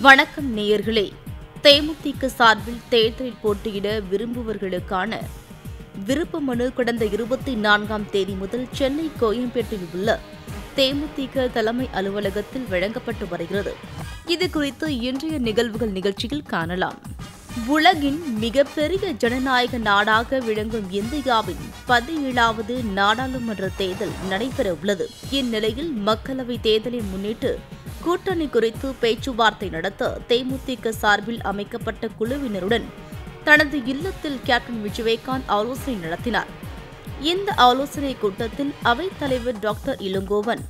வணக்கம் நேயர்களே. தேமுதிக சார்பில் தேர்தலில் போட்டியிட விரும்புவர்களுக்கான விருப்ப மனு கடந்த 24ஆம் தேதி முதல் சென்னை கோயம்பேட்டில் உள்ள தேமுதிக தலைமை அலுவலகத்தில் வழங்கப்பட்டு வருகிறது. இதுகுறித்து இன்றைய நிகழ்வுகள் நிகழ்ச்சியில் காணலாம். உலகின் மிகப்பெரிய ஜனநாயக நாடாக விளங்கும் இந்தியாவின் 17வது நாடாளுமன்ற தேர்தல் நடைபெற உள்ளது. இந்நிலையில் மக்களவை தேர்தலை முன்னிட்டு கூட்டணி குறித்து பேச்சுவார்த்தை நடத்த தேமுதிக சார்பில் அமைக்கப்பட்ட குழுவினருடன் தனது இல்லத்தில் கேப்டன் விஜயகாந்த் ஆலோசனை நடத்தினார். இந்த ஆலோசனை கூட்டத்தில் அவைத் தலைவர் டாக்டர் இளங்கோவன்,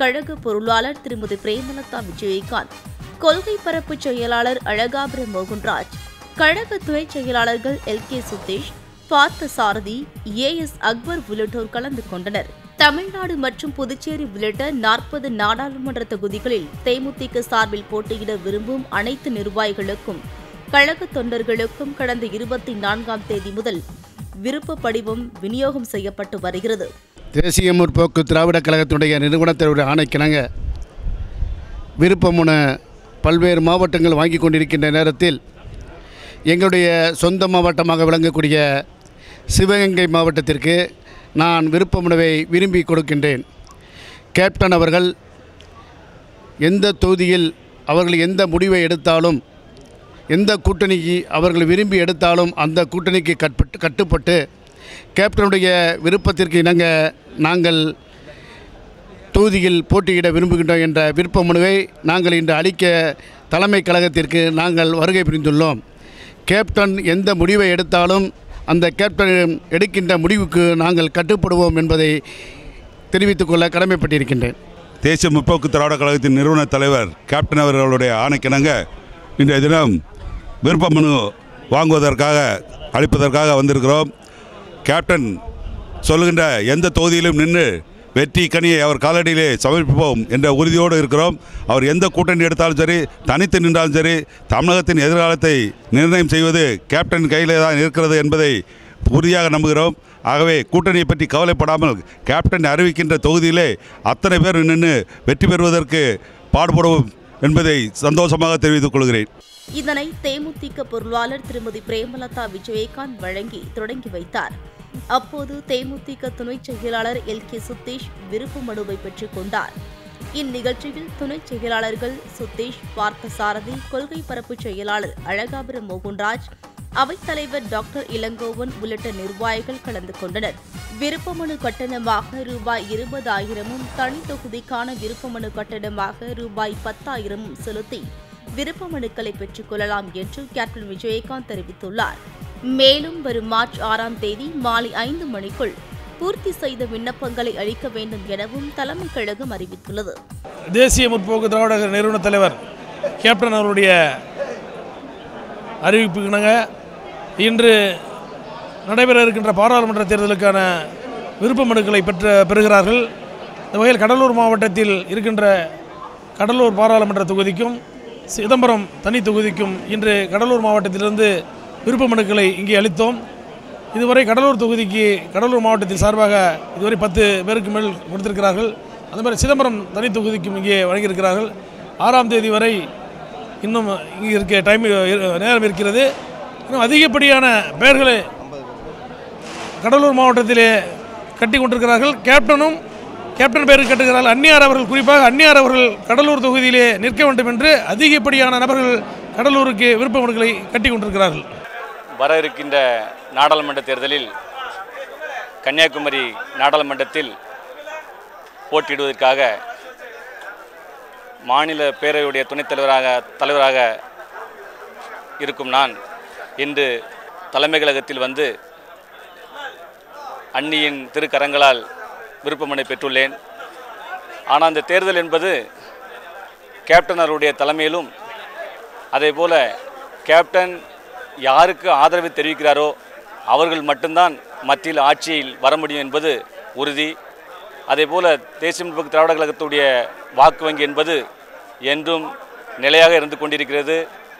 கழக பொருளாளர் திருமதி பிரேமலதா விஜயகாந்த், கொள்கை பரப்பு செயலாளர் அழகாபுர மோகன்ராஜ், கழக துணை செயலாளர்கள் LK சுதேஷ், பார்த்த சாரதி, AS அக்பர் உள்ளிட்டோர் கலந்து கொண்டனர். தமிழ்நாடு மற்றும் புதுச்சேரி உள்ளிட்ட 40 நாடாளுமன்ற தொகுதிகளில் தேமுதிக சார்பில் போட்டியிட விரும்பும் அனைத்து நிர்வாகிகளுக்கும் கழக தொண்டர்களுக்கும் கடந்த 24ஆம் தேதி முதல் விருப்ப படிவம் விநியோகம் செய்யப்பட்டு வருகிறது. தேசிய முற்போக்கு திராவிட கழகத்தினுடைய நிறுவனத்தினுடைய ஆணைக்கிணங்க விருப்ப மனு பல்வேறு மாவட்டங்கள் வாங்கி கொண்டிருக்கின்ற நேரத்தில் எங்களுடைய சொந்த மாவட்டமாக விளங்கக்கூடிய சிவகங்கை மாவட்டத்திற்கு நான் விருப்ப மனுவை விரும்பி கொடுக்கின்றேன். கேப்டன் அவர்கள் எந்த தொகுதியில் அவர்கள் எந்த முடிவை எடுத்தாலும், எந்த கூட்டணிக்கு அவர்கள் விரும்பி எடுத்தாலும் அந்த கூட்டணிக்கு கட்டுப்பட்டு கேப்டனுடைய விருப்பத்திற்கு இணங்க நாங்கள் தொகுதியில் போட்டியிட விரும்புகின்றோம் என்ற விருப்ப மனுவை நாங்கள் இன்று அளிக்க தலைமை கழகத்திற்கு நாங்கள் வருகை புரிந்துள்ளோம். கேப்டன் எந்த முடிவை எடுத்தாலும் அந்த கேப்டன் எடுக்கின்ற முடிவுக்கு நாங்கள் கட்டுப்படுவோம் என்பதை தெரிவித்துக் கொள்ள கடமைப்பட்டிருக்கின்றேன். தேசிய முற்போக்கு திராவிட கழகத்தின் நிறுவன தலைவர் கேப்டன் அவர்களுடைய ஆணைக்கிணங்க இன்றைய தினம் விருப்ப மனு அளிப்பதற்காக வந்திருக்கிறோம். கேப்டன் சொல்லுகின்ற எந்த தொகுதியிலும் நின்று வெற்றி கனியை அவர் காலடியிலே சமர்ப்பிப்போம் என்ற உறுதியோடு இருக்கிறோம். அவர் எந்த கூட்டணி எடுத்தாலும் சரி, தனித்து நின்றாலும் சரி, தமிழகத்தின் எதிர்காலத்தை நிர்ணயம் செய்வது கேப்டன் கையிலே தான் இருக்கிறது என்பதை உறுதியாக நம்புகிறோம். ஆகவே கூட்டணியை பற்றி கவலைப்படாமல் கேப்டன் அறிவிக்கின்ற தொகுதியிலே அத்தனை பேர் நின்று வெற்றி பெறுவதற்கு பாடுபடுவோம் என்பதை சந்தோஷமாக தெரிவித்துக் கொள்கிறேன். இதனை தேமுதிக பொருளாளர் திருமதி பிரேமலதா விஜயகாந்த் வழங்கி தொடங்கி வைத்தார். அப்போது தேமுதிக துணை செயலாளர் LK சுதேஷ் விருப்ப மனுவை பெற்றுக் கொண்டார். இந்நிகழ்ச்சியில் துணை செயலாளர்கள் சுதேஷ், பார்த்த சாரதி, கொள்கை பரப்பு செயலாளர் அழகாபுர மோகன்ராஜ், அவைத் தலைவர் டாக்டர் இளங்கோவன் உள்ளிட்ட நிர்வாகிகள் கலந்து கொண்டனர். விருப்ப மனு கட்டணமாக ரூபாய் 20,000 தனி தொகுதிக்கான விருப்ப மனு கட்டணமாக ரூபாய் 10,000 செலுத்தி விருப்ப மனுக்களை பெற்றுக் கொள்ளலாம் என்று கேப்டன் விஜயகாந்த் தெரிவித்துள்ளார். மேலும் வரும் மார்ச் 6ஆம் தேதி மாலை 5 மணிக்குள் பூர்த்தி செய்த விண்ணப்பங்களை அளிக்க வேண்டும் எனவும் தலைமை கழகம் அறிவித்துள்ளது. தேசிய முற்போக்கு திராவிட நிறுவன தலைவர் கேப்டன் அவருடைய அறிவிப்புக்கிணங்க இன்று நடைபெற இருக்கின்ற பாராளுமன்ற தேர்தலுக்கான விருப்ப மனுக்களை பெறுகிறார்கள். இந்த வகையில் கடலூர் மாவட்டத்தில் இருக்கின்ற கடலூர் பாராளுமன்ற தொகுதிக்கும் சிதம்பரம் தனி தொகுதிக்கும் இன்று கடலூர் மாவட்டத்திலிருந்து விருப்ப மனுக்களை இங்கே அளித்தோம். இதுவரை கடலூர் தொகுதிக்கு கடலூர் மாவட்டத்தில் சார்பாக இதுவரை 10 பேருக்கு மேல் கொடுத்திருக்கிறார்கள். அந்த மாதிரி சிதம்பரம் தனி தொகுதிக்கும் இங்கே வழங்கியிருக்கிறார்கள். 6ஆம் தேதி வரை இன்னும் இங்கே இருக்க நேரம் இருக்கிறது. இன்னும் அதிகப்படியான பெயர்களை கடலூர் மாவட்டத்திலே கட்டி கொண்டிருக்கிறார்கள். கேப்டன் பெயருக்கு கட்டுகிறார்கள். அந்நியார் அவர்கள், குறிப்பாக அந்நியார் அவர்கள் கடலூர் தொகுதியிலே நிற்க வேண்டும் என்று அதிகப்படியான நபர்கள் கடலூருக்கு விருப்ப மனுக்களை கட்டி கொண்டிருக்கிறார்கள். வர இருக்கின்ற நாடாளுமன்ற தேர்தலில் கன்னியாகுமரி நாடாளுமன்றத்தில் போட்டியிடுவதற்காக மாநில பேரவையுடைய துணைத் தலைவராக இருக்கும் நான் இன்று தலைமை கழகத்தில் வந்து அன்னியின் திருக்கரங்களால் விருப்ப மனு பெற்றுள்ளேன். ஆனால் அந்த தேர்தல் என்பது கேப்டன் அவருடைய தலைமையிலும், அதேபோல கேப்டன் யாருக்கு ஆதரவு தெரிவிக்கிறாரோ அவர்கள் மட்டும்தான் மத்தியில் ஆட்சியில் வர முடியும் என்பது உறுதி. அதேபோல் தேசிய முற்போக்கு திராவிட கழகத்துடைய வாக்கு வங்கி என்பது என்றும் நிலையாக இருந்து கொண்டிருக்கிறது,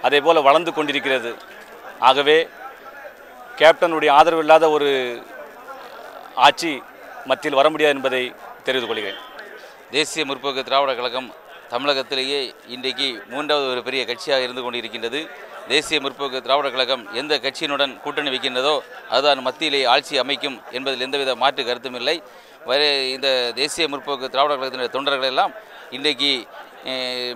அதேபோல் வளர்ந்து கொண்டிருக்கிறது. ஆகவே கேப்டனுடைய ஆதரவு இல்லாத ஒரு ஆட்சி மத்தியில் வர முடியாது என்பதை தெரிவித்துக் கொள்கிறேன். தேசிய முற்போக்கு திராவிட கழகம் தமிழகத்திலேயே இன்றைக்கு மூன்றாவது ஒரு பெரிய கட்சியாக இருந்து கொண்டிருக்கின்றது. தேசிய முற்போக்கு திராவிடர் கழகம் எந்த கட்சியினுடன் கூட்டணி வைக்கின்றதோ அதுதான் மத்தியிலே ஆட்சி அமைக்கும் என்பதில் எந்தவித மாற்று கருத்தும் இல்லை. இந்த தேசிய முற்போக்கு திராவிடர் கழகத்தினுடைய தொண்டர்கள் எல்லாம் இன்றைக்கு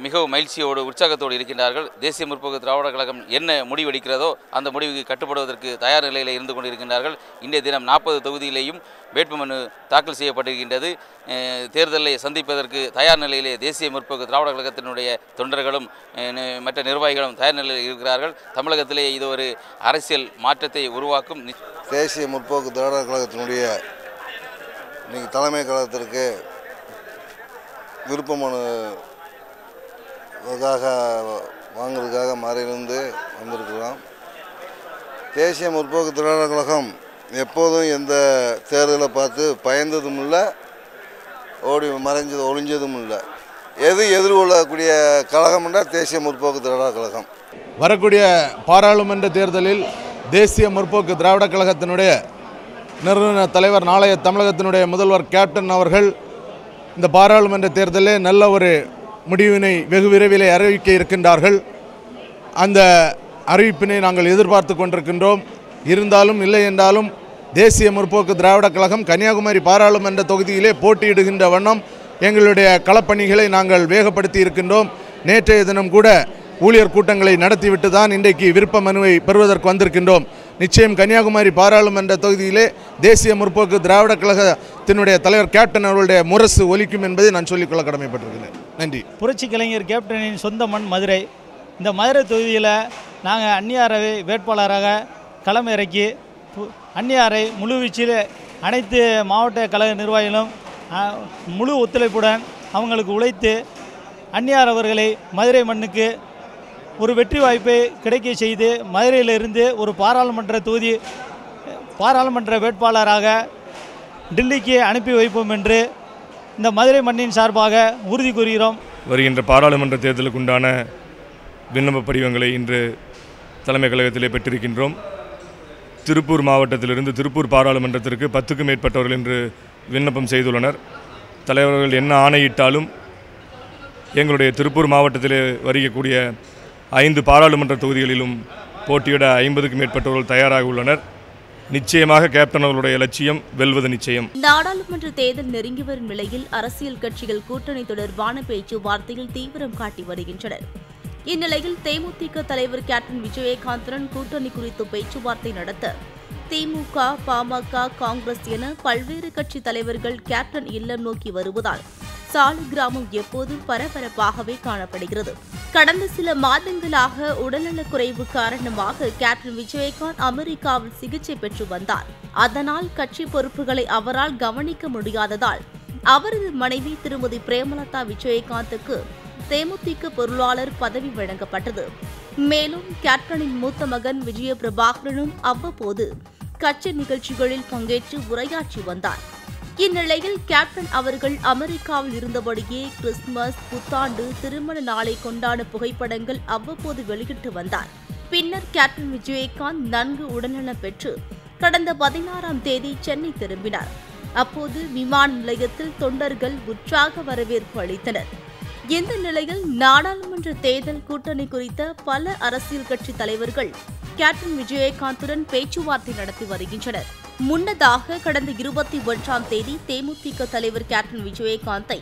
மிகவும் மகிழ்ச்சியோடு உற்சாகத்தோடு இருக்கின்றார்கள். தேசிய முற்போக்கு திராவிடர் கழகம் என்ன முடிவெடுக்கிறதோ அந்த முடிவுக்கு கட்டுப்படுவதற்கு தயார் நிலையில் இருந்து கொண்டிருக்கின்றார்கள். இன்றைய தினம் 40 தொகுதியிலேயும் வேட்புமனு தாக்கல் செய்யப்பட்டிருக்கின்றது. தேர்தலை சந்திப்பதற்கு தயார் நிலையிலே தேசிய முற்போக்கு திராவிடர் கழகத்தினுடைய தொண்டர்களும் மற்ற நிர்வாகிகளும் தயார் நிலையில் இருக்கிறார்கள். தமிழகத்திலே இது ஒரு அரசியல் மாற்றத்தை உருவாக்கும். தேசிய முற்போக்கு திராவிடர் கழகத்தினுடைய இன்னைக்கு தலைமை கழகத்திற்கு விருப்பமனு வாங்குறதுக்காக மறையிலிருந்து வந்திருக்கிறோம். தேசிய முற்போக்கு திராவிடர் கழகம் எப்போதும் எந்த தேர்தலை பார்த்து பயந்ததும் இல்லை, ஒளிஞ்சதும் இல்லை. எதிர்கொள்ளக்கூடிய கழகம்னா தேசிய முற்போக்கு திராவிடர் கழகம். வரக்கூடிய பாராளுமன்ற தேர்தலில் தேசிய முற்போக்கு திராவிடர் கழகத்தினுடைய நிறுவன தலைவர், நாளைய தமிழகத்தினுடைய முதல்வர் கேப்டன் அவர்கள் இந்த பாராளுமன்ற தேர்தலில் நல்ல ஒரு முடிவினை வெகு விரைவில் அறிவிக்க இருக்கின்றார்கள். அந்த அறிவிப்பினை நாங்கள் எதிர்பார்த்து கொண்டிருக்கின்றோம். இருந்தாலும் இல்லை என்றாலும் தேசிய முற்போக்கு திராவிடர் கழகம் கன்னியாகுமரி பாராளுமன்ற தொகுதியிலே போட்டியிடுகின்ற வண்ணம் எங்களுடைய களப்பணிகளை நாங்கள் வேகப்படுத்தி இருக்கின்றோம். நேற்றைய தினம் கூட ஊழியர் கூட்டங்களை நடத்திவிட்டு தான் இன்றைக்கு விருப்ப மனுவை பெறுவதற்கு வந்திருக்கின்றோம். நிச்சயம் கன்னியாகுமரி பாராளுமன்ற தொகுதியிலே தேசிய முற்போக்கு திராவிடர் கழகத்தினுடைய தலைவர் கேப்டன் அவர்களுடைய முரசு ஒலிக்கும் என்பதை நான் சொல்லிக்கொள்ள கடமைப்பட்டிருக்கிறேன். நன்றி. புரட்சி கலைஞர் கேப்டனின் சொந்த மண் மதுரை. இந்த மதுரை தொகுதியில் நாங்கள் அந்நியாரை வேட்பாளராக களமிறக்கி அந்நியாரை முழுவீச்சில் அனைத்து மாவட்ட கழக நிர்வாகிகளும் முழு ஒத்துழைப்புடன் அவங்களுக்கு உழைத்து அந்நியார் அவர்களை மதுரை மண்ணுக்கு ஒரு வெற்றி வாய்ப்பை கிடைக்க செய்து மதுரையிலிருந்து ஒரு பாராளுமன்ற வேட்பாளராக டெல்லிக்கு அனுப்பி வைப்போம் என்று இந்த மதுரை மண்ணின் சார்பாக உறுதி கூறுகிறோம். வருகின்ற பாராளுமன்ற தேர்தலுக்கு உண்டான விண்ணப்ப படிவங்களை இன்று தலைமை கழகத்திலே பெற்றிருக்கின்றோம். திருப்பூர் மாவட்டத்திலிருந்து திருப்பூர் பாராளுமன்றத்திற்கு 10க்கும் மேற்பட்டவர்கள் இன்று விண்ணப்பம் செய்துள்ளனர். தலைவர்கள் என்ன ஆணையிட்டாலும் எங்களுடைய திருப்பூர் மாவட்டத்திலே வருகக்கூடிய 5 பாராளுமன்ற தொகுதிகளிலும் போட்டியிட 50க்கும் மேற்பட்டவர்கள் தயாராக உள்ளனர். நிச்சயமாக கேப்டன் அவர்களுடைய லட்சியம் வெல்வது நிச்சயம். நாடாளுமன்ற தேர்தல் நெருங்கி வரும் நிலையில் அரசியல் கட்சிகள் கூட்டணி தொடர்பான பேச்சுவார்த்தையில் தீவிரம் காட்டி வருகின்றனர். இந்நிலையில் தேமுதிக தலைவர் கேப்டன் விஜயகாந்துடன் கூட்டணி குறித்து பேச்சுவார்த்தை நடத்த திமுக, பாமக, காங்கிரஸ் என பல்வேறு கட்சி தலைவர்கள் கேப்டன் இல்லம் நோக்கி வருவதால் சாலை கிராமம் எப்போதும் பரபரப்பாகவே காணப்படுகிறது. கடந்த சில மாதங்களாக உடல்நலக் குறைவு காரணமாக கேப்டன் விஜயகாந்த் அமெரிக்காவில் சிகிச்சை பெற்று வந்தார். அதனால் கட்சி பொறுப்புகளை அவரால் கவனிக்க முடியாததால் அவரது மனைவி திருமதி பிரேமலதா விஜயகாந்துக்கு தேமுதிக பொருளாளர் பதவி வழங்கப்பட்டது. மேலும் கேப்டனின் மூத்த மகன் விஜய பிரபாகரனும் அவ்வப்போது கட்சி நிகழ்ச்சிகளில் பங்கேற்று உரையாற்றி வந்தார். இந்நிலையில் கேப்டன் அவர்கள் அமெரிக்காவில் இருந்தபடியே கிறிஸ்துமஸ், புத்தாண்டு, திருமண நாளை கொண்டாட புகைப்படங்கள் அவ்வப்போது வெளியிட்டு வந்தார். பின்னர் கேப்டன் விஜயகாந்த் நன்கு உடல்நலம் பெற்று கடந்த 16ஆம் தேதி சென்னை திரும்பினார். அப்போது விமான நிலையத்தில் தொண்டர்கள் உற்சாக வரவேற்பு அளித்தனர். இந்த நிலையில் நாடாளுமன்ற தேர்தல் கூட்டணி குறித்த பல அரசியல் கட்சி தலைவர்கள் கேப்டன் விஜயகாந்துடன் பேச்சுவார்த்தை நடத்தி வருகின்றனர். முன்னதாக கடந்த 21ஆம் தேதி தேமுதிக தலைவர் கேப்டன் விஜயகாந்தை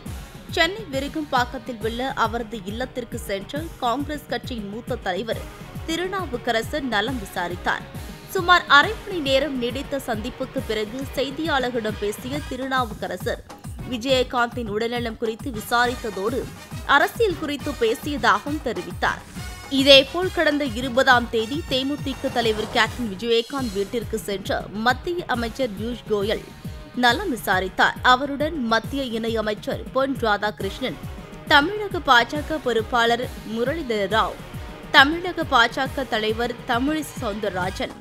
சென்னை விருகம்பாக்கத்தில் உள்ள அவரது இல்லத்திற்கு சென்ற காங்கிரஸ் கட்சியின் மூத்த தலைவர் திருநாவுக்கரசர் நலம் விசாரித்தார். சுமார் அரை மணி நேரம் நீடித்த சந்திப்புக்கு பிறகு செய்தியாளர்களிடம் பேசிய திருநாவுக்கரசர் விஜயகாந்தின் உடல்நலம் குறித்து விசாரித்ததோடு அரசியல் குறித்து பேசியதாகவும் தெரிவித்தார். இதேபோல் கடந்த 20ஆம் தேதி தேமுதிக தலைவர் கேப்டன் விஜயகாந்த் வீட்டிற்கு சென்ற மத்திய அமைச்சர் பியூஷ் கோயல் நலம் விசாரித்தார். அவருடன் மத்திய இணையமைச்சர் பொன் ராதாகிருஷ்ணன், தமிழக பாஜக பொறுப்பாளர் முரளிதர ராவ், தமிழக பாஜக தலைவர் தமிழிசை சவுந்தரராஜன்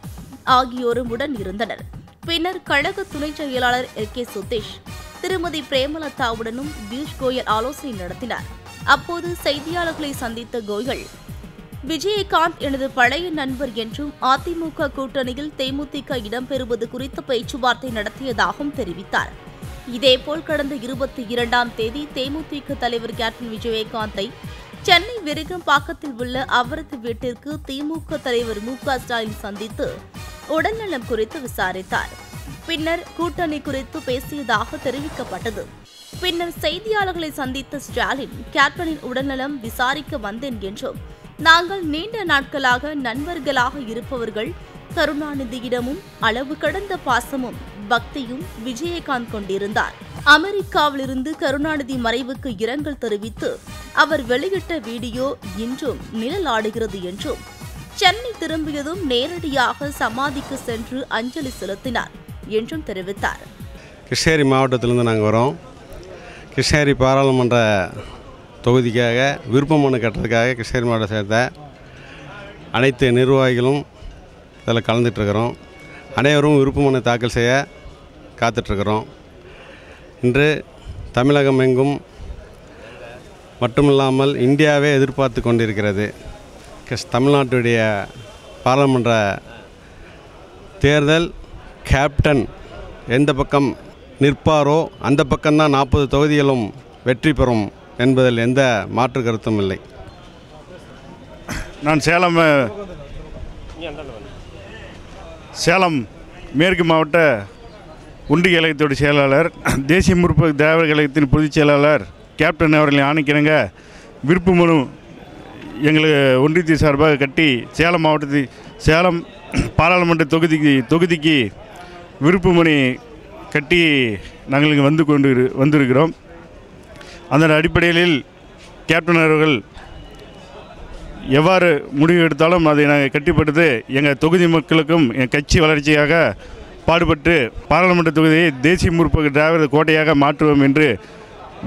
ஆகியோரும் உடன் இருந்தனர். பின்னர் கழக துணை செயலாளர் கே சுதீஷ், திருமதி பிரேமலதாவுடனும் பியூஷ் கோயல் ஆலோசனை நடத்தினார். அப்போது செய்தியாளர்களை சந்தித்த கோயல், விஜயகாந்த் எனது பழைய நண்பர் என்றும் அதிமுக கூட்டணியில் தேமுதிக இடம்பெறுவது குறித்த பேச்சுவார்த்தை நடத்தியதாகவும் தெரிவித்தார். இதேபோல் கடந்த 22ஆம் தேதி தேமுதிக தலைவர் கேப்டன் விஜயகாந்தை சென்னை விருகம்பாக்கத்தில் உள்ள அவரது வீட்டிற்கு திமுக தலைவர் மு.க. ஸ்டாலின் சந்தித்து உடல்நலம் குறித்து விசாரித்தார். பின்னர் கூட்டணி குறித்து பேசியதாக தெரிவிக்கப்பட்டது. பின்னர் செய்தியாளர்களை சந்தித்த ஸ்டாலின், கேப்டனின் உடல்நலம் விசாரிக்க வந்தேன் என்றும், நாங்கள் நீண்ட நாட்களாக நண்பர்களாக இருப்பவர்கள், கருணாநிதியிடமும் அளவு கடந்த பாசமும் பக்தியும் விஜயகாந்த் கொண்டிருந்தார். அமெரிக்காவிலிருந்து கருணாநிதி மறைவுக்கு இரங்கல் தெரிவித்து அவர் வெளியிட்ட வீடியோ இன்றும் நிழலாடுகிறது என்றும், சென்னை திரும்பியதும் நேரடியாக சமாதிக்கு சென்று அஞ்சலி செலுத்தினார் என்றும் தெரிவித்தார். கிருஷ்ணகிரி மாவட்டத்திலிருந்து நாங்கள் வரோம். கிருஷ்ணகிரி பாராளுமன்ற தொகுதிக்காக விருப்ப மனு கட்டுறதுக்காக கிருஷ்ணகிரி மாவட்டத்தை சேர்ந்த அனைத்து நிர்வாகிகளும் இதில் கலந்துட்டுருக்கிறோம். அனைவரும் விருப்ப மனு தாக்கல் செய்ய காத்துட்ருக்கிறோம். இன்று தமிழகம் எங்கும் மட்டுமில்லாமல் இந்தியாவே எதிர்பார்த்து கொண்டிருக்கிறது. தமிழ்நாட்டுடைய பாராளுமன்ற தேர்தல் கேப்டன் எந்த பக்கம் நிற்பாரோ அந்த பக்கம்தான் 40 தொகுதிகளும் வெற்றி பெறும் என்பதில் எந்த மாற்று கருத்தும் இல்லை. நான் சேலம் மேற்கு மாவட்ட ஒன்றிய கழகத்தோட செயலாளர், தேசிய முற்போக்கு திராவிட கழகத்தின் பொதுச் செயலாளர் கேப்டன் அவர்களின் ஆணைக்கிணங்க விருப்ப மனு எங்களுக்கு ஒன்றியத்தின் சார்பாக கட்டி சேலம் பாராளுமன்ற தொகுதிக்கு விருப்ப மனு கட்டி நாங்கள் இங்கே வந்திருக்கிறோம். அதன் அடிப்படையில் கேப்டன் அவர்கள் எவ்வாறு முடிவு எடுத்தாலும் அதை நாங்கள் கட்டிப்படுத்தி எங்கள் தொகுதி மக்களுக்கும் என் கட்சி வளர்ச்சியாக பாடுபட்டு பாராளுமன்ற தொகுதியை தேசிய முற்போக்கு திராவிட கோட்டையாக மாற்றுவோம் என்று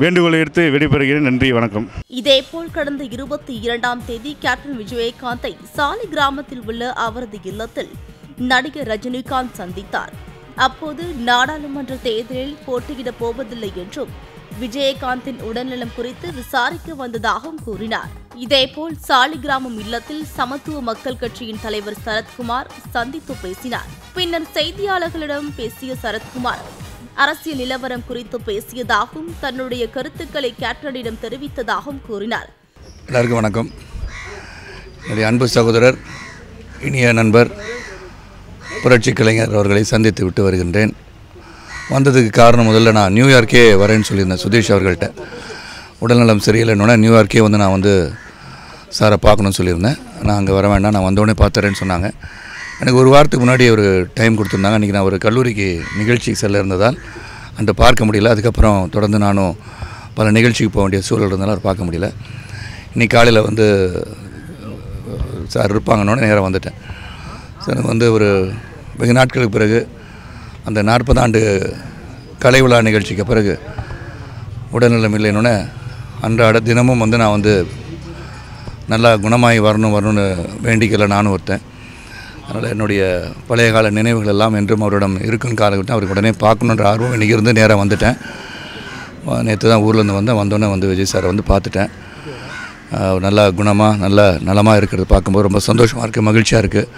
வேண்டுகோளை எடுத்து விடைபெறுகிறேன். நன்றி, வணக்கம். இதேபோல் கடந்த 22ஆம் தேதி கேப்டன் விஜயகாந்தை சாலி கிராமத்தில் உள்ள அவரது இல்லத்தில் நடிகர் ரஜினிகாந்த் சந்தித்தார். அப்போது நாடாளுமன்ற தேர்தலில் போட்டியிடப் போவதில்லை என்றும், விஜயகாந்தின் உடல்நலம் குறித்து விசாரிக்க வந்ததாகவும் கூறினார். இதேபோல் சாலிகிராமம் இல்லத்தில் சமத்துவ மக்கள் கட்சியின் தலைவர் சரத்குமார் சந்தித்து பேசினார். பின்னர் செய்தியாளர்களிடம் பேசிய சரத்குமார், அரசியல் நிலவரம் குறித்து பேசியதாகவும் தன்னுடைய கருத்துக்களை கேப்டனிடம் தெரிவித்ததாகவும் கூறினார். எல்லாருக்கும் வணக்கம். என்னுடைய அன்பு சகோதரர், இனிய நண்பர் புரட்சி கலைஞர் அவர்களை சந்தித்து விட்டு வருகின்றேன். வந்ததுக்கு காரணம், முதல்ல நான் நியூயார்க்கே வரேன்னு சொல்லியிருந்தேன் சுதீஷ் அவர்கள்ட்ட. உடல்நலம் சரியில்லைன்னொன்னே நியூயார்க்கே நான் சாரை பார்க்கணும்னு சொல்லியிருந்தேன். நான் அங்கே வர வேண்டாம், நான் வந்தோடனே பார்த்துறேன்னு சொன்னாங்க. எனக்கு ஒரு வாரத்துக்கு முன்னாடி ஒரு டைம் கொடுத்துருந்தாங்க. அன்றைக்கி நான் ஒரு கல்லூரிக்கு நிகழ்ச்சிக்கு செல்ல இருந்ததால் அந்த பார்க்க முடியல. அதுக்கப்புறம் தொடர்ந்து நானும் பல நிகழ்ச்சிக்கு போக வேண்டிய சூழல் இருந்தாலும் அவர் பார்க்க முடியல. இன்றைக்கி காலையில் சார் இருப்பாங்கன்னொன்னே நேராக வந்துட்டேன். சார் எனக்கு ஒரு வெகு நாட்களுக்கு பிறகு அந்த 40 ஆண்டு கலை விழா நிகழ்ச்சிக்கு பிறகு உடல்நலம் இல்லைன்னொன்னே அன்றாட தினமும் நான் நல்லா குணமாகி வரணும்னு வேண்டிக்கல நானும் ஒருத்தேன். அதனால் என்னுடைய பழைய கால நினைவுகள் எல்லாம் என்றும் அவரிடம் இருக்குன்னு காலகட்டம் அவருக்கு உடனே பார்க்கணுன்ற ஆர்வம் இன்றைக்கி இருந்து நேராக வந்துட்டேன். நேற்று தான் ஊர்லேருந்து வந்தோடனே விஜய் சாரை பார்த்துட்டேன். நல்லா குணமாக நலமாக இருக்கிறது பார்க்கும்போது ரொம்ப சந்தோஷமாக இருக்குது, மகிழ்ச்சியாக இருக்குது.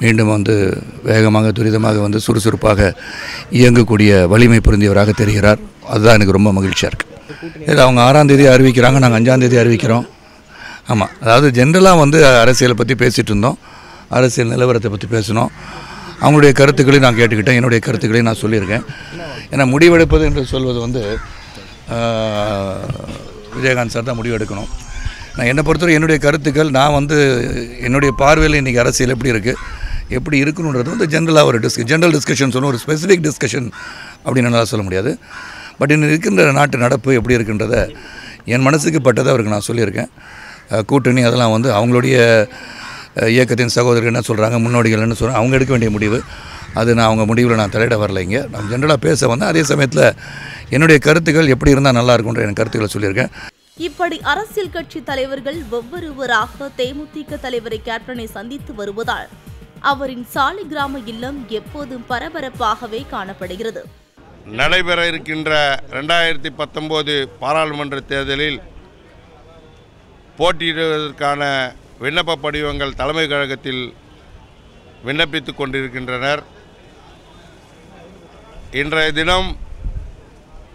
மீண்டும் வேகமாக துரிதமாக சுறுசுறுப்பாக இயங்கக்கூடிய வலிமை பொருந்தியவராக தெரிகிறார். அதுதான் எனக்கு ரொம்ப மகிழ்ச்சியாக இருக்குது. இதில் அவங்க 6ஆம் தேதி அறிவிக்கிறாங்க, நாங்கள் 5ஆம் தேதி அறிவிக்கிறோம். ஆமாம், அதாவது ஜென்ரலாக அரசியலை பற்றி பேசிகிட்டு இருந்தோம், அரசியல் நிலவரத்தை பற்றி பேசினோம். அவங்களுடைய கருத்துக்களையும் நான் கேட்டுக்கிட்டேன், என்னுடைய கருத்துக்களையும் நான் சொல்லியிருக்கேன். ஏன்னா முடிவெடுப்பது என்று சொல்வது விஜயகாந்த் சார் தான் முடிவெடுக்கணும். நான் என்னை பொறுத்தவரை என்னுடைய கருத்துக்கள், நான் என்னுடைய பார்வையில் இன்றைக்கி அரசியல் எப்படி இருக்கணுன்றது ஜென்ரலாக ஒரு ஜென்ரல் டிஸ்கஷன் சொல்லணும், ஒரு ஸ்பெசிஃபிக் டிஸ்கஷன் அப்படின்னு என்னால் சொல்ல முடியாது. பட் இன்னும் இருக்கின்ற நாட்டு நடப்பு எப்படி இருக்குன்றதை என் மனசுக்கு பட்டதை அவருக்கு நான் சொல்லியிருக்கேன். கூட்டணி அதெல்லாம் அவங்களுடைய இயக்கத்தின் சகோதரர்கள் என்ன சொல்கிறாங்க, முன்னோடிகள் என்ன சொல்கிறாங்க, அவங்க எடுக்க வேண்டிய முடிவு. அது நான் அவங்க முடிவில் நான் தலையிட வரல. இங்கே நான் ஜென்ரலாக பேச வந்தேன். அதே சமயத்தில் என்னுடைய கருத்துக்கள் எப்படி இருந்தால் நல்லா இருக்குன்ற என் கருத்துக்களை சொல்லியிருக்கேன். இப்படி அரசியல் கட்சி தலைவர்கள் ஒவ்வொருவராக தேமுதிக தலைவரை கேப்டனை சந்தித்து வருவதால் அவரின் சாலி கிராம இல்லம் எப்போதும் பரபரப்பாகவே காணப்படுகிறது. நடைபெற இருக்கின்ற 2019 பாராளுமன்ற தேர்தலில் போட்டியிடுவதற்கான விண்ணப்ப படிவங்கள் தலைமை கழகத்தில் விண்ணப்பித்துக் கொண்டிருக்கின்றனர். இன்றைய தினம்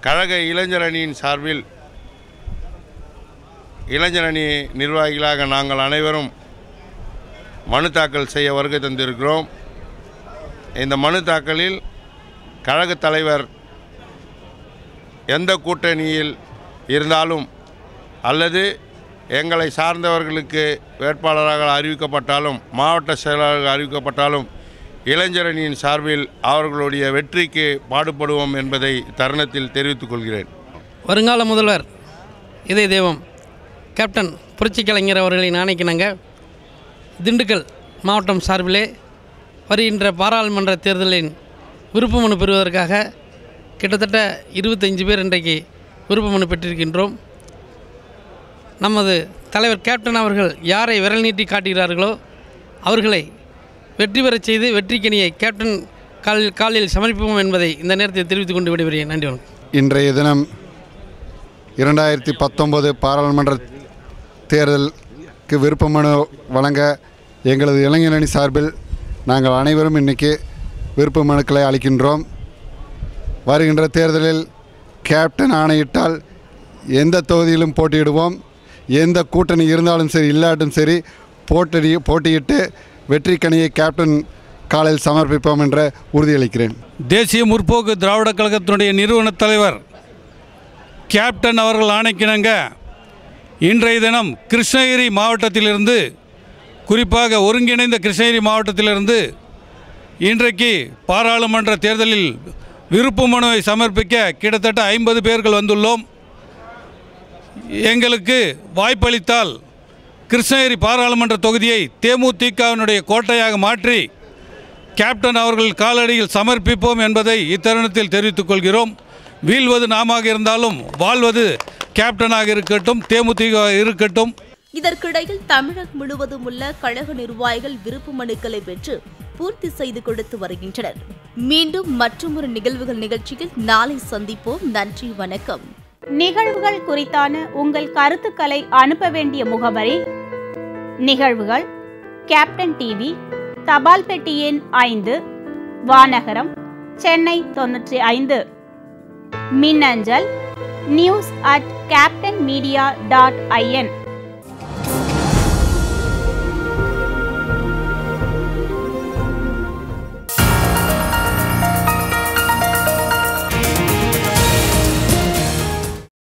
கழக இளைஞர் அணியின் சார்பில் இளைஞர் அணி நிர்வாகிகளாக நாங்கள் அனைவரும் மனு தாக்கல் செய்ய வருகை தந்திருக்கிறோம். இந்த மனு தாக்கலில் கழக தலைவர் எந்த கூட்டணியில் இருந்தாலும் அல்லது எங்களை சார்ந்தவர்களுக்கு வேட்பாளராக அறிவிக்கப்பட்டாலும் மாவட்ட செயலாளர்கள் அறிவிக்கப்பட்டாலும் இளைஞர் அணியின் சார்பில் அவர்களுடைய வெற்றிக்கு பாடுபடுவோம் என்பதை தருணத்தில் தெரிவித்துக் கொள்கிறேன். வருங்கால முதல்வர் இதய தெய்வம் கேப்டன் புரட்சி கலைஞர் அவர்களின் ஆணைக்கிணங்க திண்டுக்கல் மாவட்டம் சார்பிலே வருகின்ற பாராளுமன்ற தேர்தலின் விருப்ப மனு பெறுவதற்காக கிட்டத்தட்ட 25 பேர் இன்றைக்கு விருப்ப மனு பெற்றிருக்கின்றோம். நமது தலைவர் கேப்டன் அவர்கள் யாரை விரல் நீட்டி காட்டுகிறார்களோ அவர்களை வெற்றி பெறச் செய்து வெற்றிக்கனியை கேப்டன் காலில் சமர்ப்பிப்போம் என்பதை இந்த நேரத்தில் தெரிவித்துக் கொண்டு விடைபெறுகிறேன். நன்றி வணக்கம். இன்றைய தினம் 2019 பாராளுமன்ற தேர்தலுக்கு விருப்ப மனு வழங்க எங்களது இளைஞர் அணி சார்பில் நாங்கள் அனைவரும் இன்றைக்கி விருப்ப மனுக்களை அளிக்கின்றோம். வருகின்ற தேர்தலில் கேப்டன் ஆணையிட்டால் எந்த தொகுதியிலும் போட்டியிடுவோம். எந்த கூட்டணி இருந்தாலும் சரி இல்லாட்டும் சரி போட்டியிட்டு வெற்றிக்கனியை கேப்டன் காலில் சமர்ப்பிப்போம் என்ற உறுதியளிக்கிறேன். தேசிய முற்போக்கு திராவிட கழகத்தினுடைய நிறுவன தலைவர் கேப்டன் அவர்கள் ஆணைக்கிணங்க இன்றைய தினம் கிருஷ்ணகிரி மாவட்டத்திலிருந்து, குறிப்பாக ஒருங்கிணைந்த கிருஷ்ணகிரி மாவட்டத்திலிருந்து இன்றைக்கு பாராளுமன்ற தேர்தலில் விருப்ப மனுவை சமர்ப்பிக்க கிட்டத்தட்ட 50 பேர்கள் வந்துள்ளோம். எங்களுக்கு வாய்ப்பளித்தால் கிருஷ்ணகிரி பாராளுமன்ற தொகுதியை தேமுதிகவினுடைய கோட்டையாக மாற்றி கேப்டன் அவர்கள் காலடியில் சமர்ப்பிப்போம் என்பதை இத்தருணத்தில் தெரிவித்துக் கொள்கிறோம். வீழ்வது நாமாக இருந்தாலும் வாழ்வது கேப்டனாக இருக்கட்டும், தேமுதிக இருக்கட்டும். இதற்கிடையில் தமிழகம் முழுவதும் உள்ள கழக நிர்வாகிகள் விருப்ப மனுக்களை பெற்று பூர்த்தி செய்து கொடுத்து வருகின்றனர். மீண்டும் மற்றொரு நிகழ்ச்சியில் நாளை சந்திப்போம். நன்றி, வணக்கம். நிகழ்வுகள் குறித்தான உங்கள் கருத்துக்களை அனுப்ப வேண்டிய முகவரி நிகழ்வுகள் கேப்டன் டிவி, தபால் பெட்டி எண் 5, வானகரம், சென்னை 95. மின்னஞ்சல் news@captainmedia.in